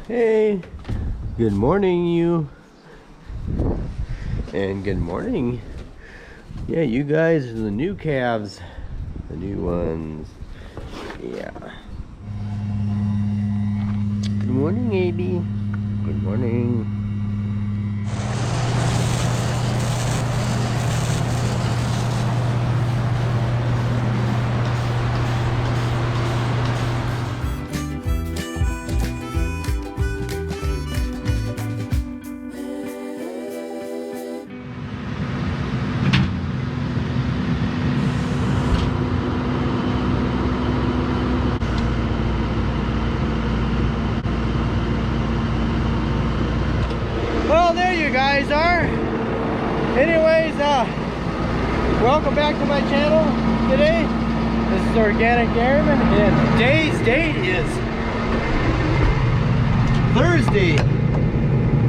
Hey, good morning, you. And good morning. Yeah, you guys are the new calves, the new ones. Yeah. Good morning, AB. Good morning. Well, there you guys are. Anyways, welcome back to my channel today. This is Organic Airman, and today's date is Thursday,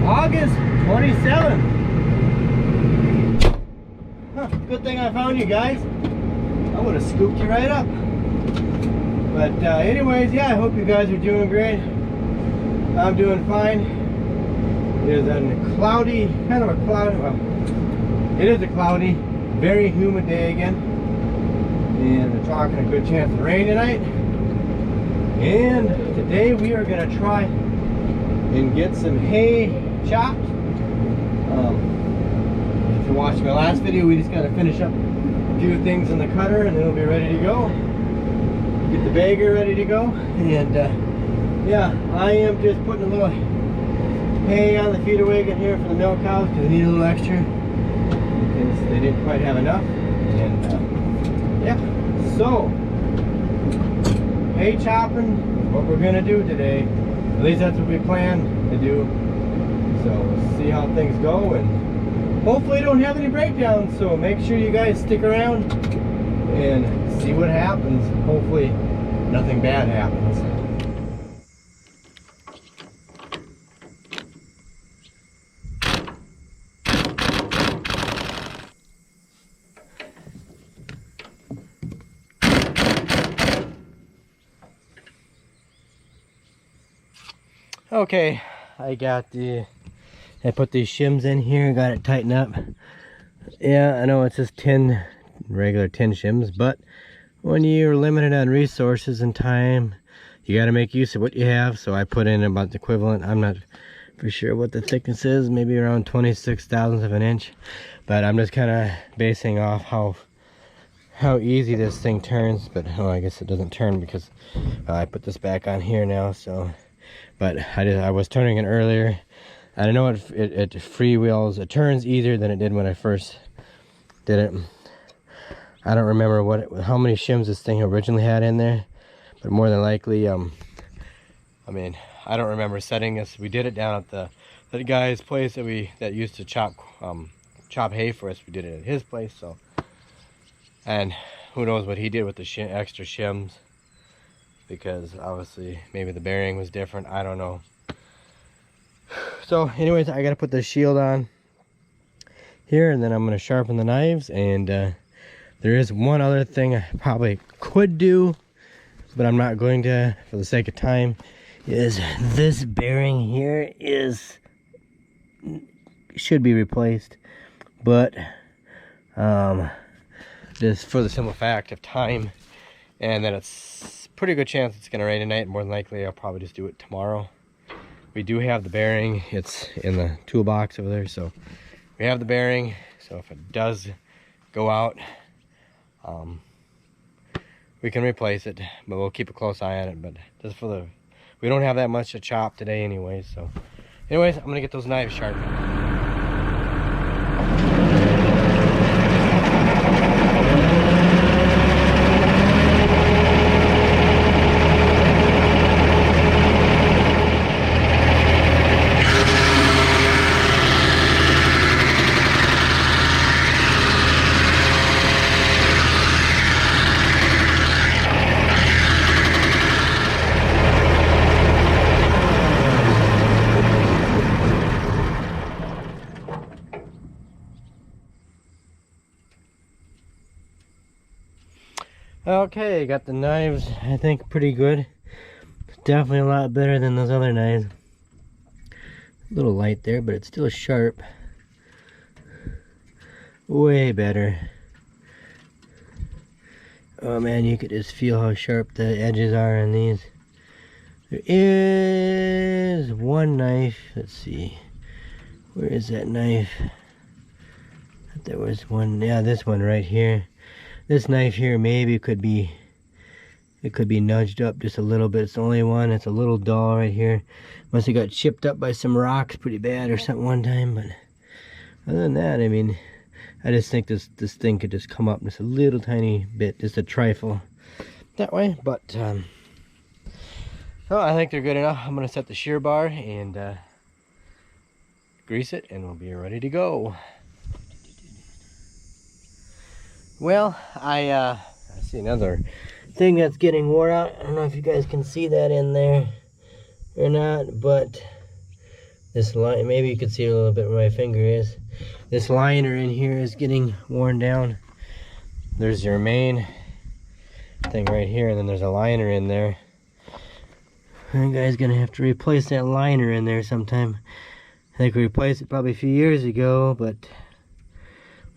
August 27th. Good thing I found you guys. I would have scooped you right up. But anyways, yeah, I hope you guys are doing great. I'm doing fine. It is a cloudy, kind of a cloudy, well, it is a cloudy, very humid day again. And they're talking a good chance of rain tonight. And today we are going to try and get some hay chopped. If you watched my last video, we just got to finish up a few things in the cutter and then it'll be ready to go. Get the bagger ready to go. And yeah, I am just putting a little hay on the feeder wagon here for the milk cows because they need a little extra because they didn't quite have enough. And yeah, so hay chopping is what we're gonna do today. At least that's what we plan to do. So we'll see how things go and hopefully don't have any breakdowns. So make sure you guys stick around and see what happens. Hopefully nothing bad happens. Okay, I put these shims in here, got it tightened up. Yeah, I know it's just regular 10 shims, but when you're limited on resources and time, you got to make use of what you have. So I put in about the equivalent, I'm not for sure what the thickness is, maybe around 26 thousandths of an inch. But I'm just kind of basing off how easy this thing turns. But oh, I guess it doesn't turn because I put this back on here now, so. But I was turning it earlier. I know it freewheels. It turns easier than it did when I first did it. I don't remember how many shims this thing originally had in there, but more than likely, I mean, I don't remember setting this. We did it down at the guy's place that used to chop hay for us. We did it at his place. So, and who knows what he did with the extra shims. Because obviously maybe the bearing was different, I don't know. So anyways, I gotta put the shield on here and then I'm gonna sharpen the knives. And there is one other thing I probably could do, but I'm not going to for the sake of time, is this bearing here should be replaced, but just for the simple fact of time and that it's pretty good chance it's gonna rain tonight. More than likely I'll probably just do it tomorrow. We do have the bearing, it's in the toolbox over there, so we have the bearing. So if it does go out, we can replace it, but we'll keep a close eye on it. But just we don't have that much to chop today anyway. So anyways, I'm gonna get those knives sharpened. Okay, got the knives, I think, pretty good. Definitely a lot better than those other knives. A little light there, but it's still sharp. Way better. Oh man, you could just feel how sharp the edges are on these. There is one knife. Let's see. Where is that knife? There was one. Yeah, this one right here. This knife here maybe could be, it could be nudged up just a little bit. It's the only one. It's a little dull right here. Must have got chipped up by some rocks pretty bad or something one time. But other than that, I mean, I just think this thing could just come up just a little tiny bit, just a trifle that way. But oh, I think they're good enough. I'm gonna set the shear bar and grease it, and we'll be ready to go. Well, I see another thing that's getting wore out. I don't know if you guys can see that in there or not, but this line, maybe you can see a little bit where my finger is. This liner in here is getting worn down. There's your main thing right here, and then there's a liner in there. You guys gonna have to replace that liner in there sometime. I think we replaced it probably a few years ago, but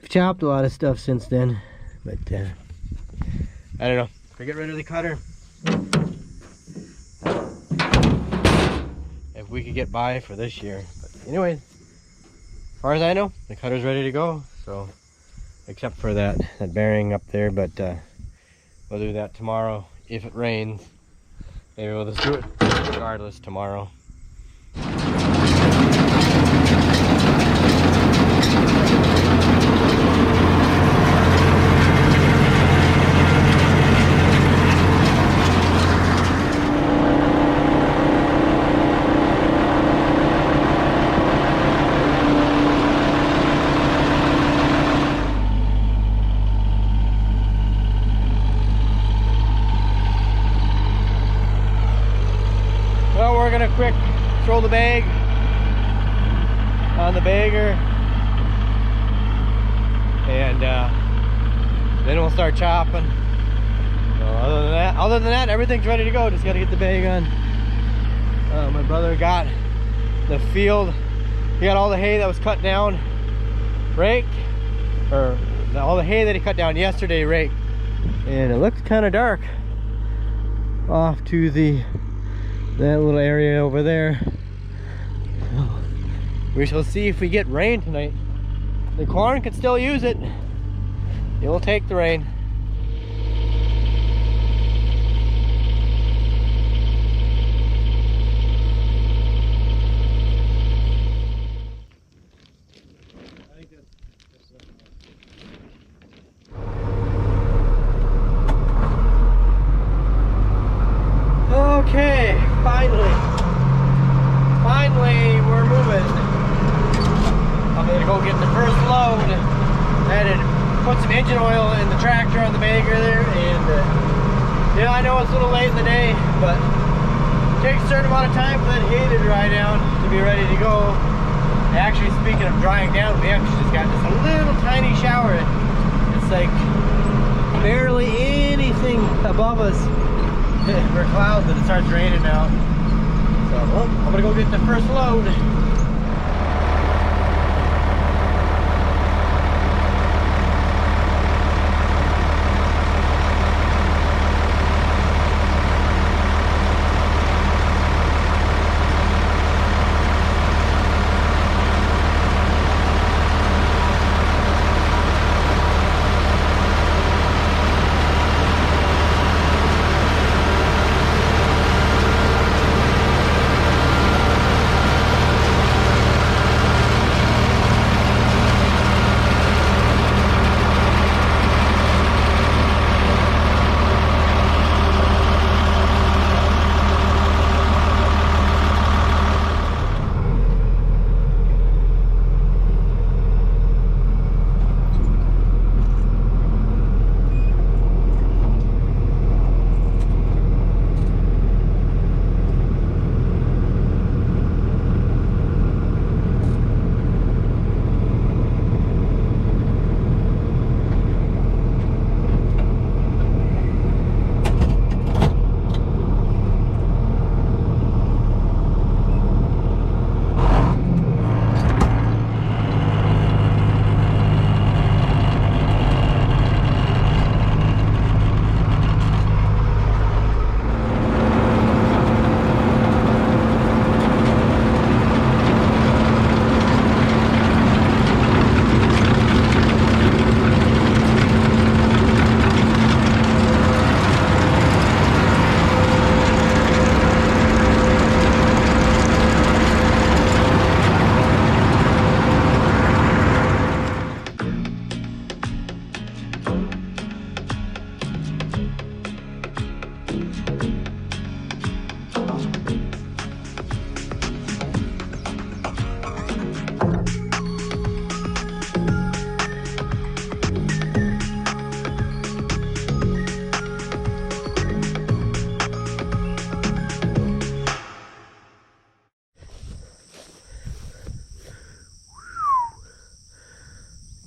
we've chopped a lot of stuff since then. But I don't know. If I get rid of the cutter, if we could get by for this year. But anyway, as far as I know, the cutter's ready to go. So, except for that bearing up there, but we'll do that tomorrow if it rains. Maybe we'll just do it regardless tomorrow. Quick throw the bag on the bagger, and then we'll start chopping. So other than that, everything's ready to go. Just got to get the bag on. My brother got the field. He got all the hay that was cut down raked, or all the hay that he cut down yesterday raked, and it looks kind of dark off to that little area over there. So we shall see if we get rain tonight. The corn could still use it. It will take the rain. Okay, finally we're moving. I'm gonna go get the first load. I had to put some engine oil in the tractor on the bagger there, and yeah, I know it's a little late in the day, but it takes a certain amount of time for that hay to dry down to be ready to go. Actually, speaking of drying down, we actually just got just a little tiny shower. It's like barely anything above us for clouds, and it starts raining now. So, well, I'm gonna go get the first load.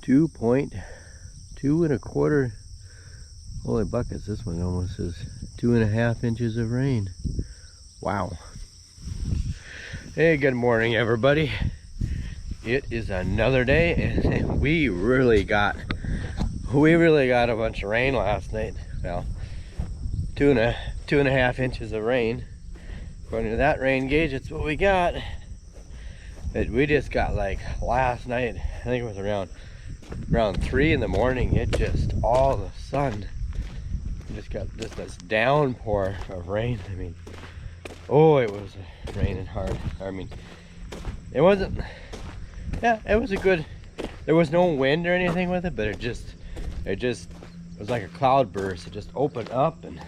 2.2 1/4. Holy buckets, this one almost is 2.5 inches of rain. Wow. Hey, good morning everybody. It is another day and we really got a bunch of rain last night. Well, 2.5 inches of rain. According to that rain gauge, that's what we got. But we just got, like, last night, I think it was around 3 in the morning, it just, all of a sudden, we just got this downpour of rain. I mean, oh, it was raining hard. I mean, it wasn't, yeah, it was a good, there was no wind or anything with it, but it was like a cloud burst. It just opened up, and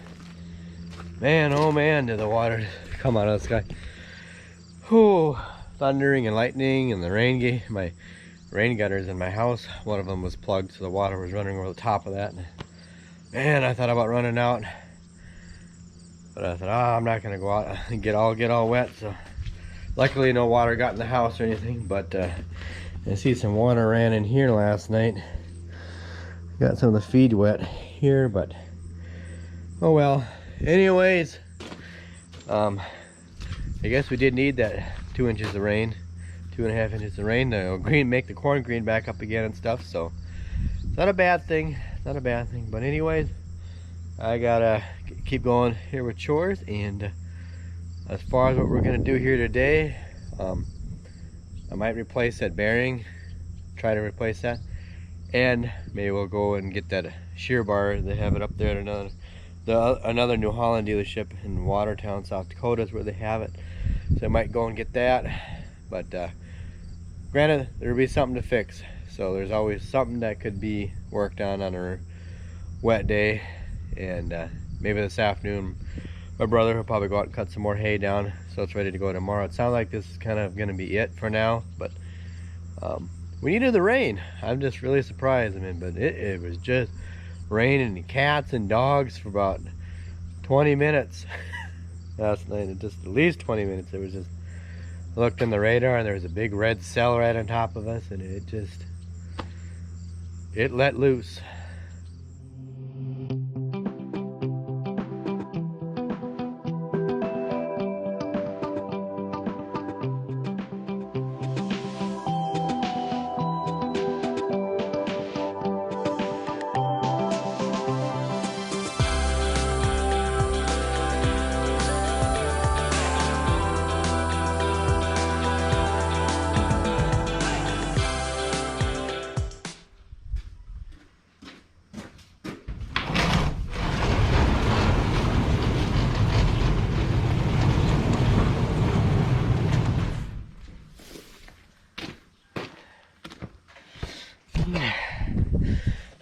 man, oh man, did the water come out of the sky. Oh, thundering and lightning, and the my rain gutters in my house, one of them was plugged, so the water was running over the top of that. And man, I thought about running out, but I thought, I'm not gonna go out and get all wet. So luckily no water got in the house or anything, but I see some water ran in here last night. Got some of the feed wet here, but oh well. Anyways, I guess we did need that 2 inches of rain, 2.5 inches of rain to make the corn green back up again and stuff. So it's not a bad thing, not a bad thing. But anyways, I gotta keep going here with chores. And as far as what we're gonna do here today, I might replace that bearing, try to replace that, and maybe we'll go and get that shear bar. They have it up there at another New Holland dealership in Watertown, South Dakota is where they have it. So I might go and get that. But granted, there'll be something to fix. So there's always something that could be worked on a wet day. And maybe this afternoon, my brother will probably go out and cut some more hay down, so it's ready to go tomorrow. It sounds like this is kind of going to be it for now, but we needed the rain. I'm just really surprised. I mean, but it was just raining cats and dogs for about 20 minutes last night. It just at least 20 minutes. It was just, I looked in the radar and there was a big red cell right on top of us, and it let loose.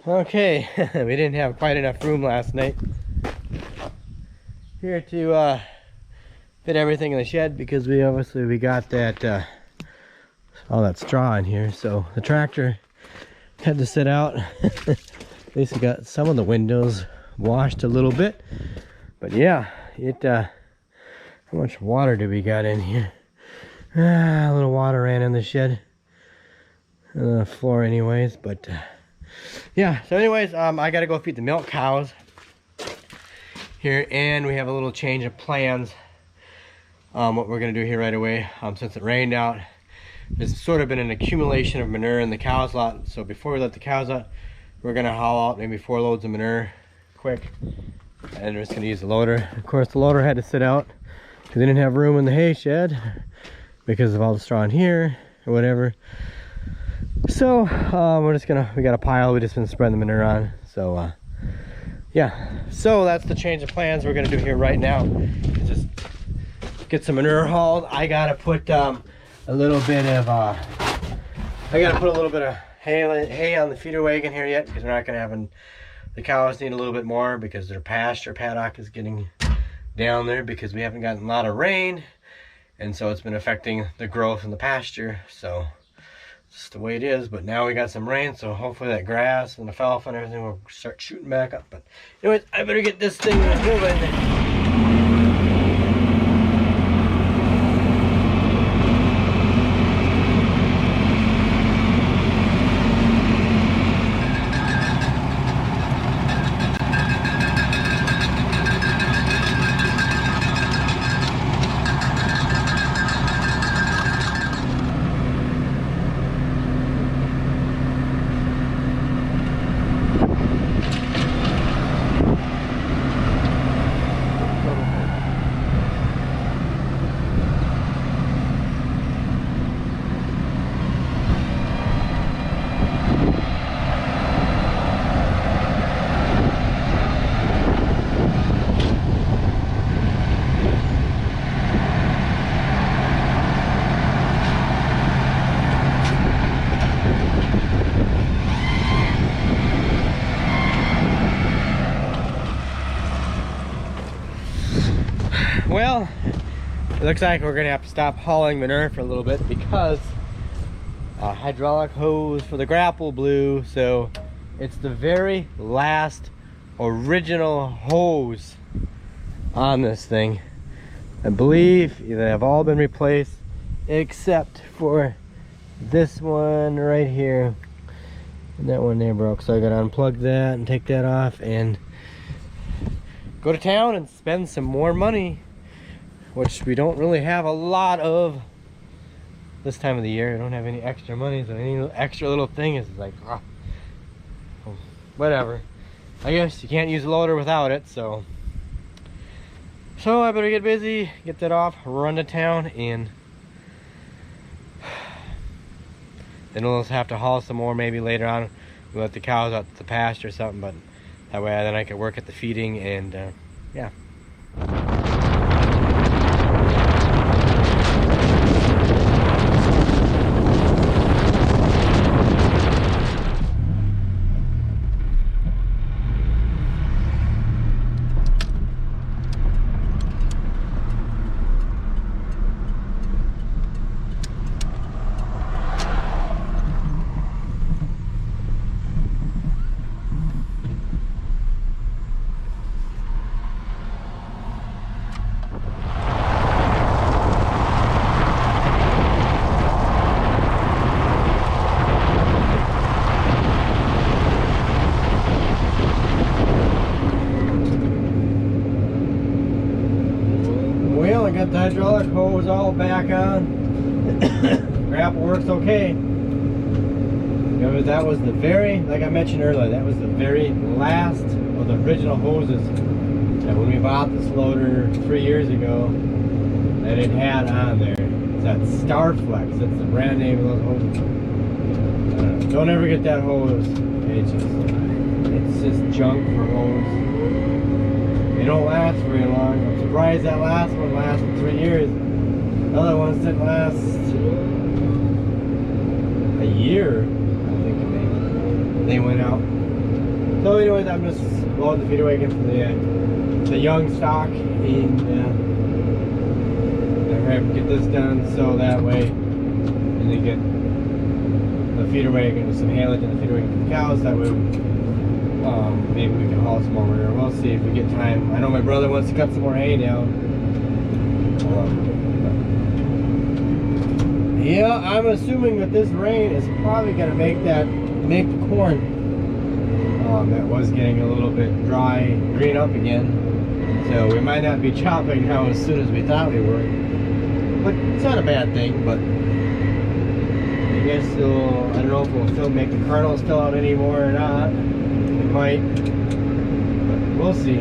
Okay, we didn't have quite enough room last night here to fit everything in the shed, because we got that all that straw in here, so the tractor had to sit out. At least we got some of the windows washed a little bit, but yeah, how much water do we got in here? A little water ran in the shed, floor anyways, but yeah, so anyways, I gotta go feed the milk cows here, and we have a little change of plans. What we're gonna do here right away, since it rained out, there's sort of been an accumulation of manure in the cows lot. So before we let the cows out, we're gonna haul out maybe 4 loads of manure quick, and we're just gonna use the loader. Of course, the loader had to sit out because they didn't have room in the hay shed because of all the straw in here or whatever. So we got a pile we just been spreading the manure on. So yeah, so that's the change of plans we're gonna do here right now. Just get some manure hauled. I gotta put a little bit of hay on the feeder wagon here yet, because we're not gonna have the cows need a little bit more because their pasture paddock is getting down there because we haven't gotten a lot of rain, and so it's been affecting the growth in the pasture. So just the way it is. But now we got some rain, so hopefully that grass and alfalfa and everything will start shooting back up. But anyways, I better get this thing moving. looks like we're gonna have to stop hauling manure for a little bit because hydraulic hose for the grapple blew. So it's the very last original hose on this thing. I believe they have all been replaced except for this one right here, and that one there broke. So I gotta unplug that and take that off and go to town and spend some more money, which we don't really have a lot of this time of the year. I don't have any extra money, so any extra little thing is like, whatever. I guess you can't use a loader without it, so I better get busy, get that off, run to town, and then we'll have to haul some more maybe later on. We'll let the cows out to the pasture or something, but that way then I can work at the feeding and yeah. Got the hydraulic hose all back on. Grapple works okay. That was the very, like I mentioned earlier, that was the very last of the original hoses that when we bought this loader 3 years ago that it had on there. It's that Starflex. That's the brand name of those hoses. Don't ever get that hose. It's just junk for hose. They don't last very long. I'm surprised that last one lasted 3 years. The other ones didn't last a year. I think they went out. So anyways, I'm just loading the feeder wagon for the young stock, and get this done so that way, and then get the feeder wagon with some haylage and the feeder wagon for the cows. That way. Maybe we can haul some more manure. We'll see if we get time. I know my brother wants to cut some more hay down. Yeah, I'm assuming that this rain is probably going to make the corn that was getting a little bit dry green up again. So we might not be chopping now as soon as we thought we were. But it's not a bad thing. But I guess I don't know if we'll still make the kernels fill out anymore or not. Might, but we'll see.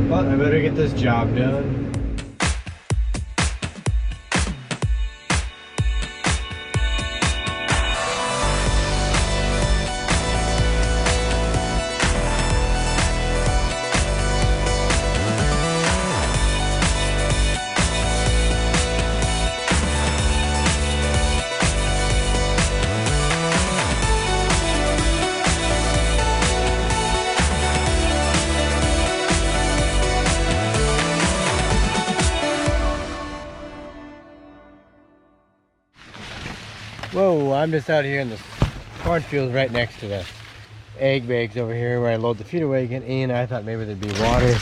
But I better get this job done. Whoa, I'm just out here in the cornfields right next to the egg bags over here where I load the feeder wagon, and I thought maybe there'd be water.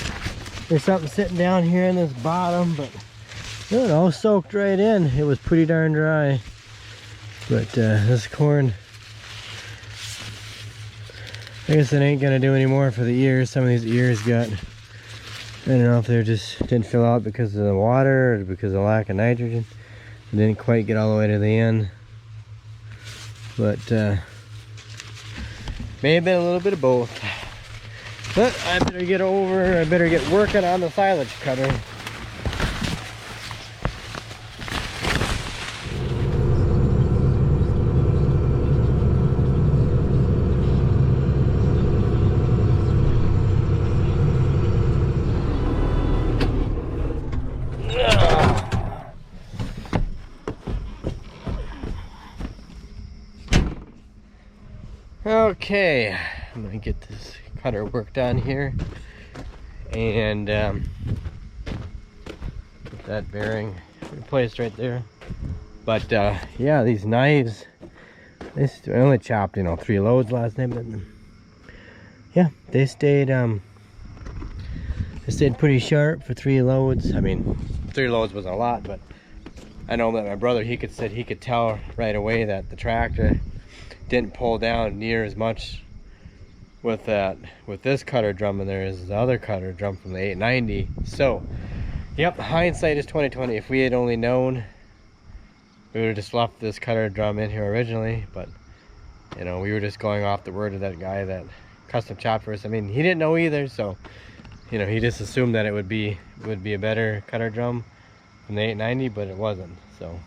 There's something sitting down here in this bottom, but it all soaked right in. It was pretty darn dry. But this corn, I guess it ain't gonna do any more for the ears. Some of these ears got, I don't know if they just didn't fill out because of the water or because of lack of nitrogen. It didn't quite get all the way to the end. But may have been a little bit of both. But I better get working on the silage cutter. Okay, I'm gonna get this cutter worked on here, and that bearing replaced right there. But yeah, these knives, I only chopped 3 loads last night, but yeah, they stayed pretty sharp for 3 loads. I mean, 3 loads wasn't a lot, but I know that my brother, he could tell right away that the tractor didn't pull down near as much with this cutter drum in there as the other cutter drum from the 890. So yep, hindsight is 2020. If we had only known, we would have just left this cutter drum in here originally, but we were just going off the word of that guy that custom chopped for us. I mean, he didn't know either, so he just assumed that it would be a better cutter drum from the 890, but it wasn't. So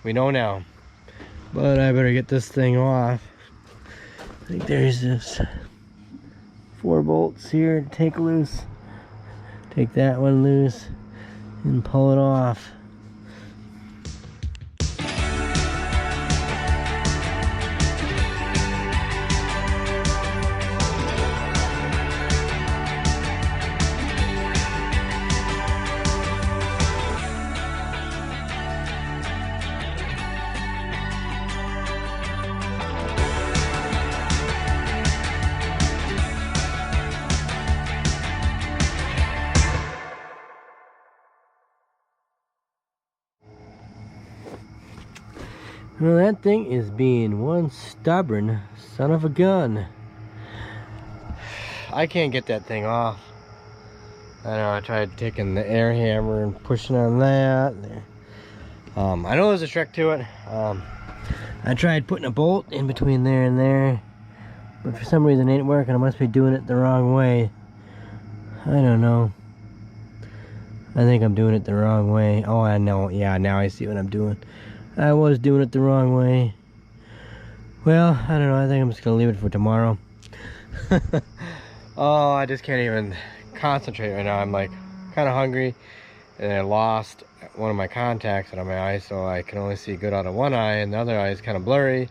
we know now. But I better get this thing off. I think there's this 4 bolts here to take loose. Take that one loose and pull it off. Well, that thing is being one stubborn son of a gun. I can't get that thing off. I know, I tried taking the air hammer and pushing on that. I know there's a trick to it. I tried putting a bolt in between there and there, but for some reason it ain't working. I must be doing it the wrong way. I don't know. I think I'm doing it the wrong way. Oh, I know. Yeah, now I see what I'm doing. I was doing it the wrong way. Well, I don't know. I think I'm just gonna leave it for tomorrow. Oh, I just can't even concentrate right now. I'm like kind of hungry, and I lost one of my contacts out of my eye, so I can only see good out of one eye, and the other eye is kind of blurry,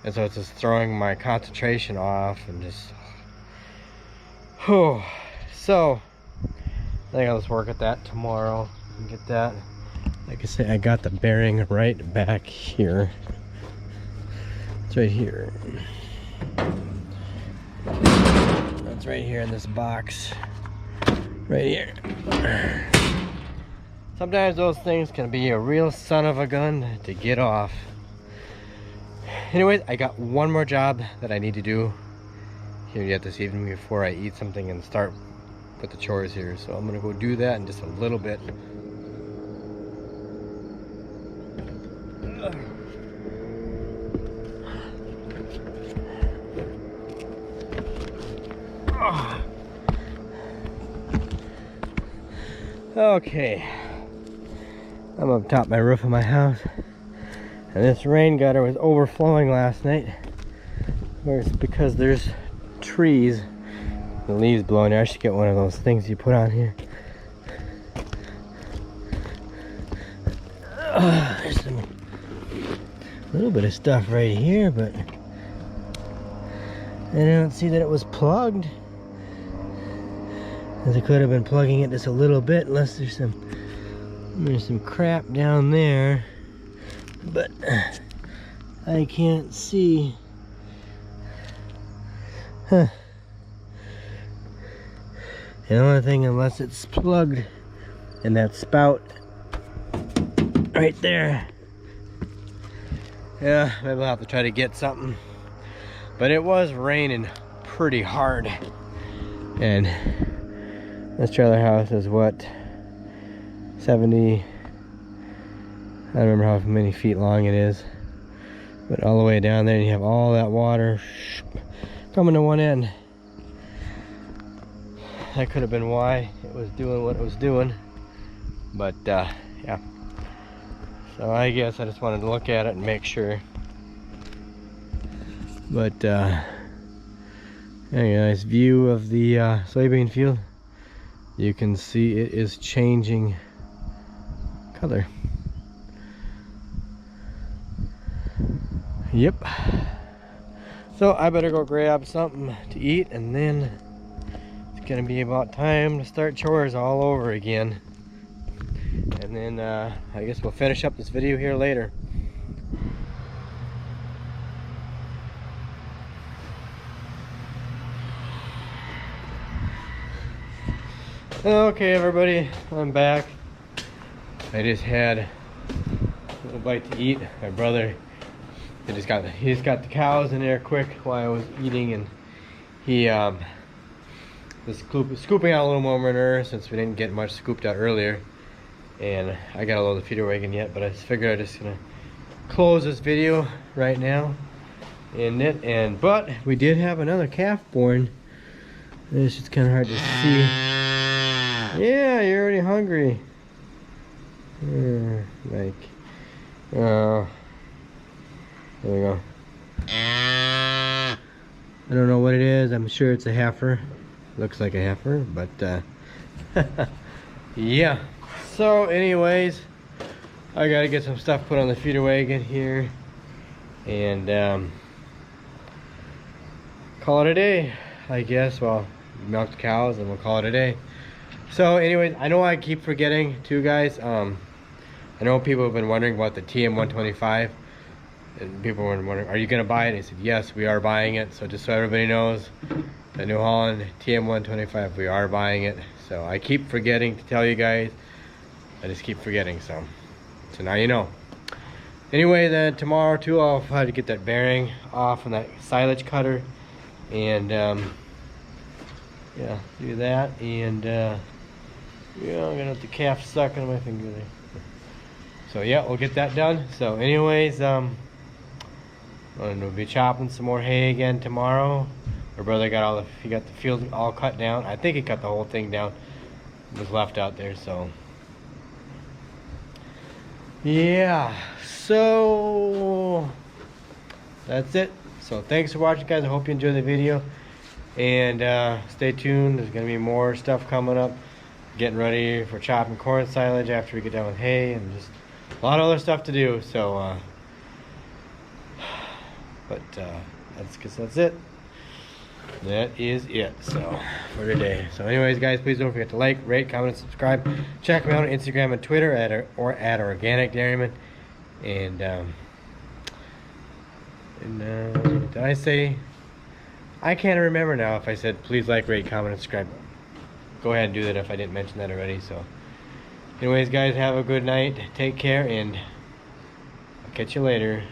and so it's just throwing my concentration off, and just so I think I'll just work at that tomorrow and get that. Like I say, I got the bearing right back here. It's right here. That's right here in this box. Right here. Sometimes those things can be a real son of a gun to get off. Anyways, I got one more job that I need to do here yet this evening before I eat something and start with the chores here. So I'm gonna go do that in just a little bit. Okay, I'm up top of my roof of my house, and this rain gutter was overflowing last night. Of course, because there's trees, the leaves blowing there. I should get one of those things you put on here. There's a little bit of stuff right here, but I don't see that it was plugged. As I could have been plugging it just a little bit, unless there's some crap down there, but I can't see. Huh. The only thing, unless it's plugged in that spout right there. Yeah, maybe I'll have to try to get something. But it was raining pretty hard, and this trailer house is what, 70, I don't remember how many feet long it is, but all the way down there, you have all that water coming to one end. That could have been why it was doing what it was doing, but yeah. So I guess I just wanted to look at it and make sure. But anyway, nice view of the soybean field. You can see it is changing color. Yep. So I better go grab something to eat, and then it's gonna be about time to start chores all over again. and then I guess we'll finish up this video here later. Okay, everybody, I'm back. I just had a little bite to eat. My brother, he just got the cows in there quick while I was eating, and he was scooping out a little more manure since we didn't get much scooped out earlier. And I got a load of feeder wagon yet, but I just figured I'm just gonna close this video right now. But we did have another calf born. It's just kind of hard to see. Yeah, you're already hungry. There we go. I don't know what it is. I'm sure it's a heifer. Looks like a heifer, but yeah. So anyways, I gotta get some stuff put on the feeder wagon here and call it a day, I guess. Well, milk the cows and we'll call it a day. So anyways, I know I keep forgetting too, guys. I know people have been wondering about the TM125, and people were wondering, are you gonna buy it? I said yes, we are buying it. So just so everybody knows, the New Holland TM125, we are buying it. So I keep forgetting to tell you guys. I just keep forgetting, so now you know. Anyway, then tomorrow too, I'll have to get that bearing off on that silage cutter, and yeah, do that. And yeah, I'm gonna have the calf stuck on my finger there. So yeah, we'll get that done. So anyways, we'll be chopping some more hay again tomorrow. My brother got he got the field all cut down. I think he cut the whole thing down. It was left out there, so yeah. So that's it. So thanks for watching, guys. I hope you enjoyed the video, and stay tuned. There's gonna be more stuff coming up. Getting ready for chopping corn silage after we get done with hay, and just a lot of other stuff to do. So that's it. That is it, so for today. So anyways, guys, please don't forget to like, rate, comment, and subscribe. Check me out on Instagram and Twitter at Organic Dairyman. And did I say, I can't remember now if I said please like, rate, comment, and subscribe. Go ahead and do that if I didn't mention that already. So anyways, guys, have a good night, take care, and I'll catch you later.